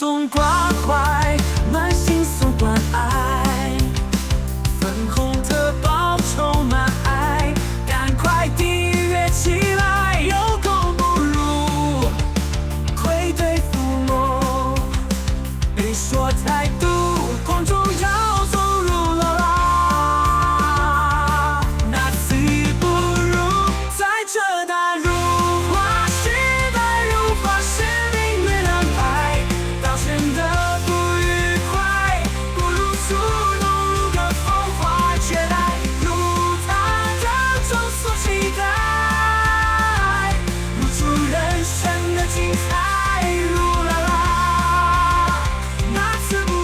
送关怀，满心送关爱，粉红的报充满爱，赶快订阅起来，有功不入，愧对父母，别说态度，公众要走入了啦，那次不如在这打入花时代，如花是命运安排，表现的不愉快，不如触动如个风花绝代，如他的中所期待，如出人生的精彩，如啦啦，那次不如。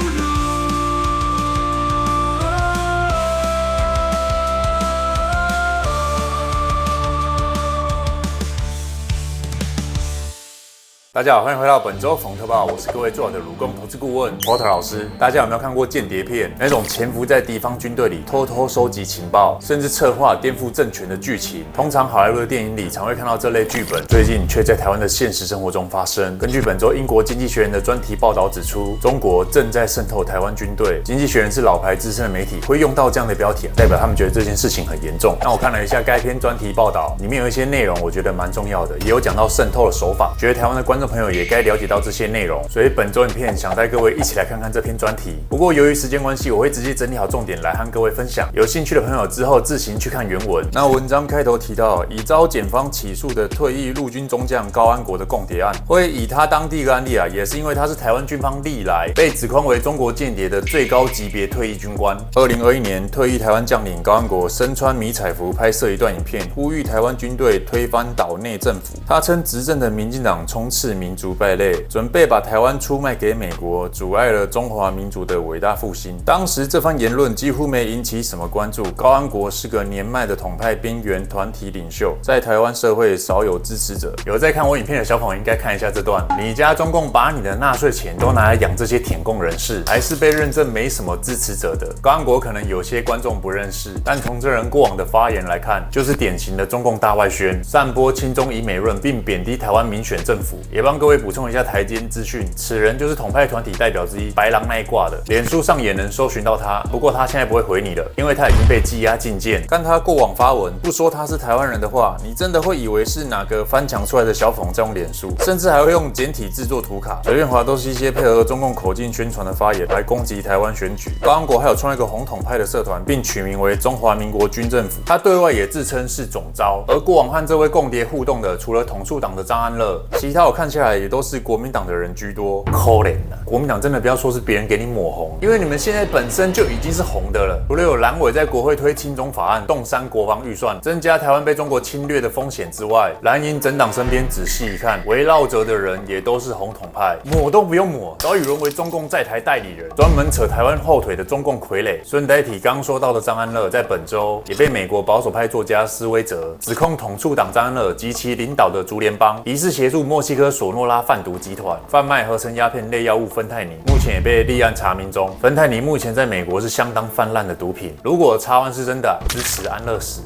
大家好，欢迎回到本周冯特报，我是各位最好的鲁工投资顾问 Porter 老师。大家有没有看过间谍片？那种潜伏在敌方军队里偷偷收集情报，甚至策划颠覆政权的剧情。通常好莱坞的电影里常会看到这类剧本，最近却在台湾的现实生活中发生。根据本周英国经济学人的专题报道指出，中国正在渗透台湾军队。经济学人是老牌资深的媒体，会用到这样的标题，代表他们觉得这件事情很严重。那我看了一下该篇专题报道，里面有一些内容我觉得蛮重要的，也有讲到渗透的手法，觉得台湾的观众朋友也该了解到这些内容，所以本周影片想带各位一起来看看这篇专题。不过由于时间关系，我会直接整理好重点来和各位分享。有兴趣的朋友之后自行去看原文。那文章开头提到，已遭检方起诉的退役陆军中将高安国的共谍案，会以他当第一个案例啊，也是因为他是台湾军方历来被指控为中国间谍的最高级别退役军官。2021年，退役台湾将领高安国身穿迷彩服拍摄一段影片，呼吁台湾军队推翻岛内政府。他称执政的民进党充斥民族败类，准备把台湾出卖给美国，阻碍了中华民族的伟大复兴。当时这番言论几乎没引起什么关注。高安国是个年迈的统派边缘团体领袖，在台湾社会少有支持者。有在看我影片的小朋友应该看一下这段。你家中共把你的纳税钱都拿来养这些舔共人士，还是被认证没什么支持者的。高安国可能有些观众不认识，但从这人过往的发言来看，就是典型的中共大外宣，散播亲中以美论，并贬低台湾民选政府。也帮各位补充一下台间资讯，此人就是统派团体代表之一白狼那一挂的，脸书上也能搜寻到他。不过他现在不会回你了，因为他已经被羁押禁见。看他过往发文，不说他是台湾人的话，你真的会以为是哪个翻墙出来的小粉在用脸书，甚至还会用简体制作图卡，随便滑都是一些配合中共口径宣传的发言来攻击台湾选举。高安国还有创一个红统派的社团，并取名为中华民国军政府。他对外也自称是总召。而过往和这位共谍互动的，除了统促党的张安乐，其他我看下来也都是国民党的人居多。可怜啊！国民党真的不要说是别人给你抹红，因为你们现在本身就已经是红的了。除了有蓝委在国会推亲中法案，动删国防预算，增加台湾被中国侵略的风险之外，蓝营整党身边仔细一看，围绕着的人也都是红统派，抹都不用抹，早已沦为中共在台代理人，专门扯台湾后腿的中共傀儡。顺带提刚说到的张安乐，在本周也被美国保守派作家施威泽指控统促党张安乐及其领导的竹联邦疑似协助墨西哥索诺拉贩毒集团贩卖合成鸦片类药物芬太尼，目前也被立案查明中。芬太尼目前在美国是相当泛滥的毒品，如果查完是真的，支持安乐死。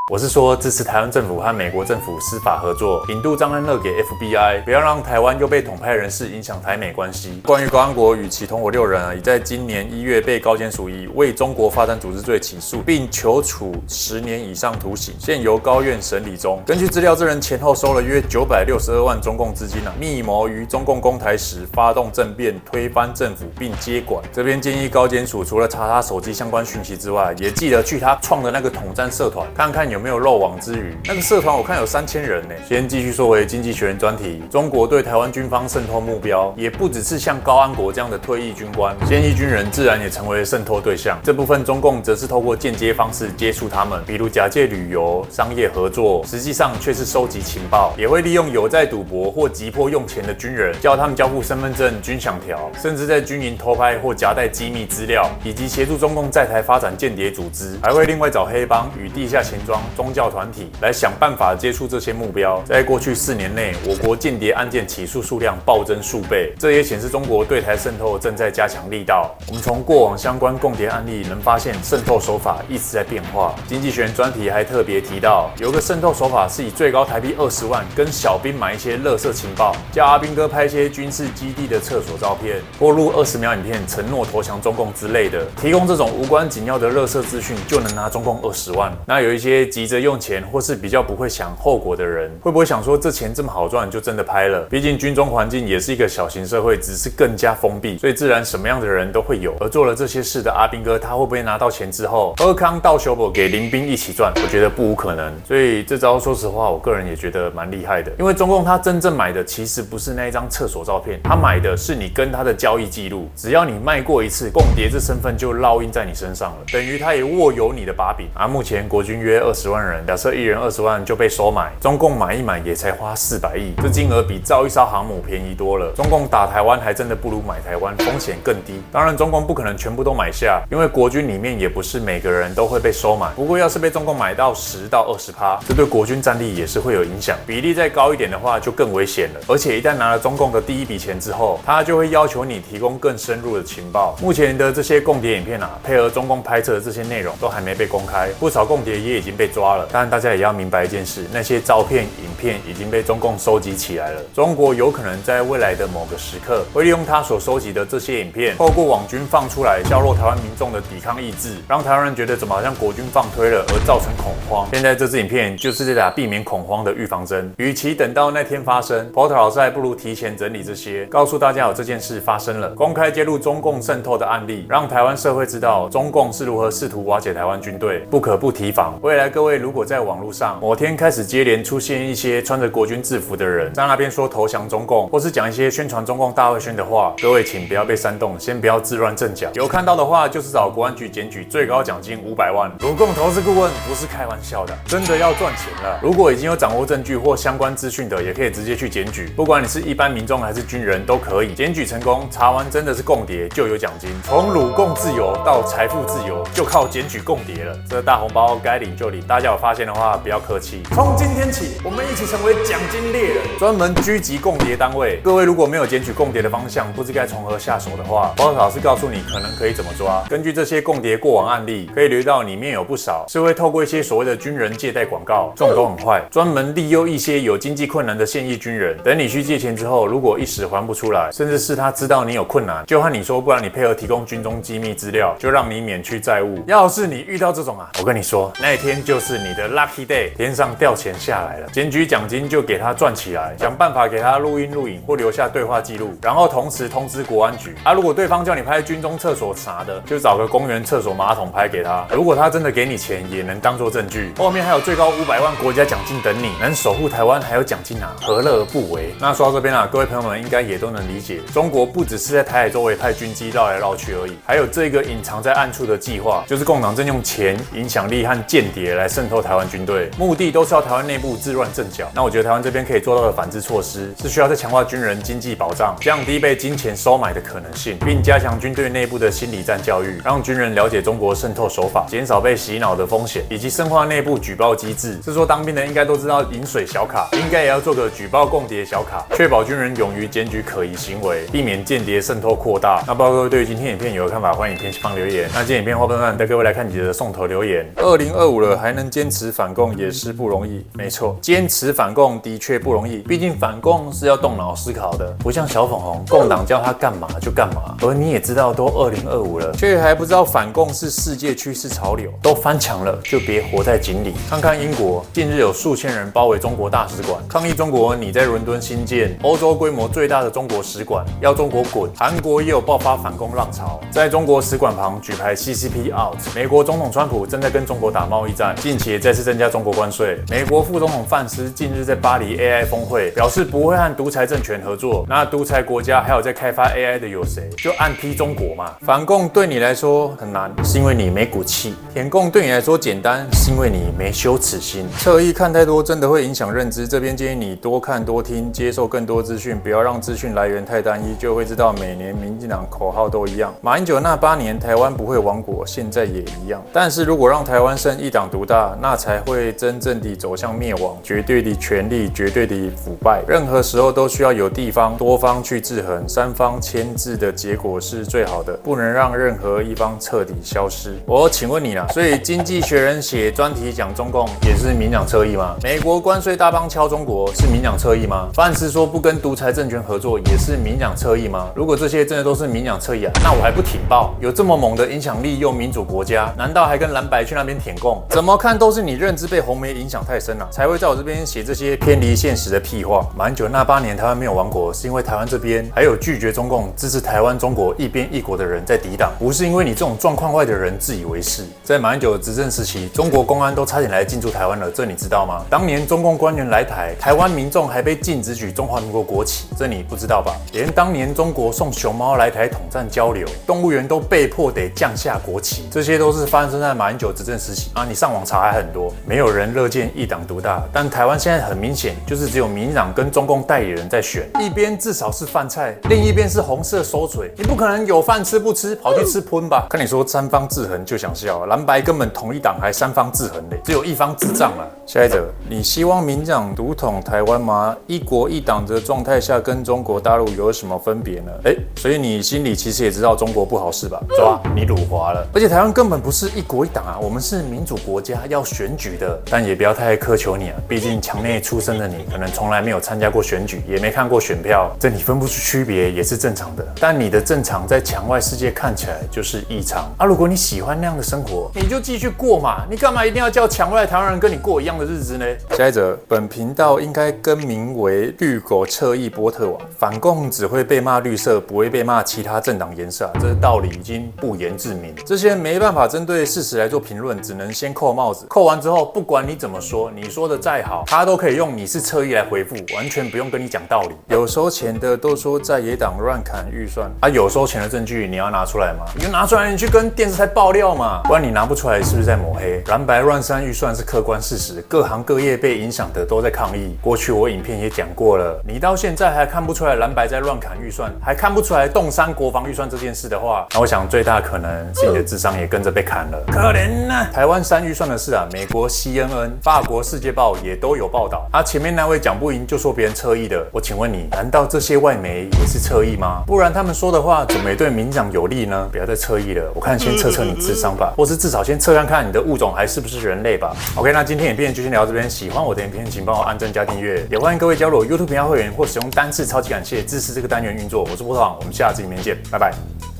我是说支持台湾政府和美国政府司法合作，引渡张安乐给 FBI， 不要让台湾又被统派人士影响台美关系。关于高安国与其同伙6人已在今年1月被高检署以为中国发展组织罪起诉，并求处10年以上徒刑，现由高院审理中。根据资料，这人前后收了约962万中共资金密谋于中共攻台时发动政变，推翻政府并接管。这边建议高检署除了查他手机相关讯息之外，也记得去他创的那个统战社团看看有没有漏网之鱼。那个社团我看有3000人呢。先继续说回经济学人专题，中国对台湾军方渗透目标也不只是像高安国这样的退役军官，现役军人自然也成为渗透对象。这部分中共则是透过间接方式接触他们，比如假借旅游、商业合作，实际上却是收集情报，也会利用有在赌博或急迫用钱的军人，叫他们交付身份证、军饷条，甚至在军营偷拍或夹带机密资料，以及协助中共在台发展间谍组织，还会另外找黑帮与地下钱庄宗教团体来想办法接触这些目标。在过去4年内，我国间谍案件起诉数量暴增数倍，这也显示中国对台渗透正在加强力道。我们从过往相关共谍案例能发现，渗透手法一直在变化。经济学人专题还特别提到，有个渗透手法是以最高台币20万跟小兵买一些垃圾情报，叫阿兵哥拍一些军事基地的厕所照片，或录20秒影片，承诺投降中共之类的。提供这种无关紧要的垃圾资讯，就能拿中共20万。那有一些急着用钱或是比较不会想后果的人，会不会想说这钱这么好赚，就真的拍了？毕竟军中环境也是一个小型社会，只是更加封闭，所以自然什么样的人都会有。而做了这些事的阿兵哥，他会不会拿到钱之后，喝康倒修补给林兵一起赚？我觉得不无可能。所以这招说实话，我个人也觉得蛮厉害的。因为中共他真正买的其实不是那一张厕所照片，他买的是你跟他的交易记录。只要你卖过一次，共谍这身份就烙印在你身上了，等于他也握有你的把柄。目前国军约20万人，假设一人20万就被收买，中共买一买也才花400亿，这金额比造一艘航母便宜多了。中共打台湾还真的不如买台湾，风险更低。当然，中共不可能全部都买下，因为国军里面也不是每个人都会被收买。不过，要是被中共买到10到20%，这对国军战力也是会有影响。比例再高一点的话，就更危险了。而且一旦拿了中共的第一笔钱之后，他就会要求你提供更深入的情报。目前的这些共谍影片配合中共拍摄的这些内容都还没被公开，不少共谍也已经被抓了。当然，大家也要明白一件事，那些照片、影片已经被中共收集起来了。中国有可能在未来的某个时刻，会利用他所收集的这些影片，透过网军放出来，削弱台湾民众的抵抗意志，让台湾人觉得怎么好像国军放推了，而造成恐慌。现在这支影片就是在打避免恐慌的预防针。与其等到那天发生，Porter 老师还不如提前整理这些，告诉大家有这件事发生了，公开揭露中共渗透的案例，让台湾社会知道中共是如何试图瓦解台湾军队，不可不提防。未来各位如果在网络上某天开始接连出现一些穿着国军制服的人，在那边说投降中共，或是讲一些宣传中共大会宣的话，各位请不要被煽动，先不要自乱阵脚。有看到的话，就是找国安局检举，最高奖金500万。鲁共投资顾问不是开玩笑的，真的要赚钱了。如果已经有掌握证据或相关资讯的，也可以直接去检举，不管你是一般民众还是军人都可以。检举成功，查完真的是共谍，就有奖金。从鲁共自由到财富自由，就靠检举共谍了。这大红包该领就领，大家有发现的话不要客气。从今天起，我们一起成为奖金猎人，专门狙击共谍单位。各位如果没有检举共谍的方向，不知该从何下手的话，Porter老师告诉你可能可以怎么抓。根据这些共谍过往案例，可以留意到里面有不少是会透过一些所谓的军人借贷广告，这种都很坏，专门利诱一些有经济困难的现役军人。等你去借钱之后，如果一时还不出来，甚至是他知道你有困难，就和你说，不然你配合提供军中机密资料，就让你免去债务。要是你遇到这种我跟你说，那一天就是你的 lucky day， 天上掉钱下来了，检举奖金就给他赚起来，想办法给他录音录影或留下对话记录，然后同时通知国安局。如果对方叫你拍军中厕所啥的，就找个公园厕所马桶拍给他。如果他真的给你钱，也能当作证据。后面还有最高500万国家奖金等你，能守护台湾还有奖金何乐而不为？那说到这边各位朋友们应该也都能理解，中国不只是在台海周围派军机绕来绕去而已，还有这个隐藏在暗处的计划，就是共党正用钱、影响力和间谍来渗透台湾军队，目的都是要台湾内部自乱阵脚。那我觉得台湾这边可以做到的反制措施，是需要再强化军人经济保障，降低被金钱收买的可能性，并加强军队内部的心理战教育，让军人了解中国渗透手法，减少被洗脑的风险，以及深化内部举报机制。是说当兵的应该都知道饮水小卡，应该也要做个举报共谍小卡，确保军人勇于检举可疑行为，避免间谍渗透扩大。那不知道各位对于今天影片有何看法，欢迎影片下方留言。那今天影片后半段带各位来看几则送头留言。2025了还能坚持反共也是不容易，没错，坚持反共的确不容易，毕竟反共是要动脑思考的，不像小粉红，共党叫他干嘛就干嘛。而你也知道都2025了，却还不知道反共是世界趋势潮流，都翻墙了就别活在井里。看看英国，近日有数千人包围中国大使馆，抗议中国你在伦敦新建欧洲规模最大的中国使馆，要中国滚。韩国也有爆发反共浪潮，在中国使馆旁举牌 CCP out。美国总统川普正在跟中国打贸易战，近期也再次增加中国关税。美国副总统范斯近日在巴黎 AI 峰会表示不会和独裁政权合作。那独裁国家还有在开发 AI 的有谁？就暗批中国嘛。反共对你来说很难，是因为你没骨气；舔共对你来说简单，是因为你没羞耻心。侧翼看太多真的会影响认知，这边建议你多看多听，接受更多资讯，不要让资讯来源太单一，就会知道每年民进党口号都一样。马英九那8年台湾不会亡国，现在也一样。但是如果让台湾剩一党独大，那才会真正地走向灭亡，绝对的权力，绝对的腐败。任何时候都需要有地方多方去制衡，3方牵制的结果是最好的，不能让任何一方彻底消失。我请问你啦，所以《经济学人》写专题讲中共也是民党侧翼吗？美国关税大棒敲中国是民党侧翼吗？范斯说不跟独裁政权合作也是民党侧翼吗？如果这些真的都是民党侧翼啊，那我还不挺爆？有这么猛的影响力又民主国家，难道还跟蓝白去那边舔共？怎么看都是你认知被红媒影响太深了，才会在我这边写这些偏离现实的屁话。马英九那8年台湾没有亡国，是因为台湾这边还有拒绝中共、支持台湾中国一边一国的人在抵挡，不是因为你这种状况外的人自以为是。在马英九的执政时期，中国公安都差点来进驻台湾了，这你知道吗？当年中共官员来台，台湾民众还被禁止举中华民国国旗，这你不知道吧？连当年中国送熊猫来台统战交流，动物园都被迫得降下国旗，这些都是发生在马英九执政时期啊！你上网查还很多。没有人乐见一党独大，但台湾现在很明显就是只有民进党跟中共代理人在选，一边至少是饭菜，另一边是红色手嘴，你不可能有饭吃不吃，跑去吃喷吧？看你说3方制衡就想笑，蓝白根本同一党还3方制衡嘞，只有一方智障了。下一则，你希望民进党独统台湾吗？一国一党的状态下跟中国大陆有什么分别呢？所以你心里其实也知道中国不好是吧？抓你辱华了，而且台湾根本不是一国一党啊，我们是民主国家，要选举的。但也不要太苛求你啊，毕竟墙内出生的你，可能从来没有参加过选举，也没看过选票，这你分不出区别也是正常的。但你的正常在墙外世界看起来就是异常啊！如果你喜欢那样的生活，你就继续过嘛，你干嘛一定要叫墙外台湾人跟你过一样的日子呢？下一则，本频道应该更名为绿狗侧翼波特网，反共只会被骂绿色，不会被骂其他政党颜色啊，这道理已经不言自明。这些人没办法针对事实来做评论，只能先扣帽子，扣完之后不管你怎么说，你说的再好，他都可以用你是侧翼来回复，完全不用跟你讲道理。有收钱的都说在野党乱砍预算啊，有收钱的证据你要拿出来吗？你就拿出来，你去跟电视台爆料嘛，不然你拿不出来是不是在抹黑？蓝白乱删预算是客观事实，各行各业被影响的都在抗议。过去我影片也讲过了，你到现在还看不出来蓝白在乱砍预算，还看不出来动3国防预算这件事的话，那我想最大可能是你的智商也跟着被砍了，可怜啊！台湾删预算的事啊，美国 CNN、法国世界报也都有报道。前面那位讲不赢就说别人侧翼的，我请问你，难道这些外媒也是侧翼吗？不然他们说的话怎么也对民进党有利呢？不要再侧翼了，我看先测测你智商吧，或是至少先测看看你的物种还是不是人类吧。OK， 那今天影片就先聊到这边，喜欢我的影片请帮我按赞加订阅，也欢迎各位加入我 YouTube 频道会员或使用单次超级感谢支持这个单元运作。我是波特王，我们下次影片见，拜拜。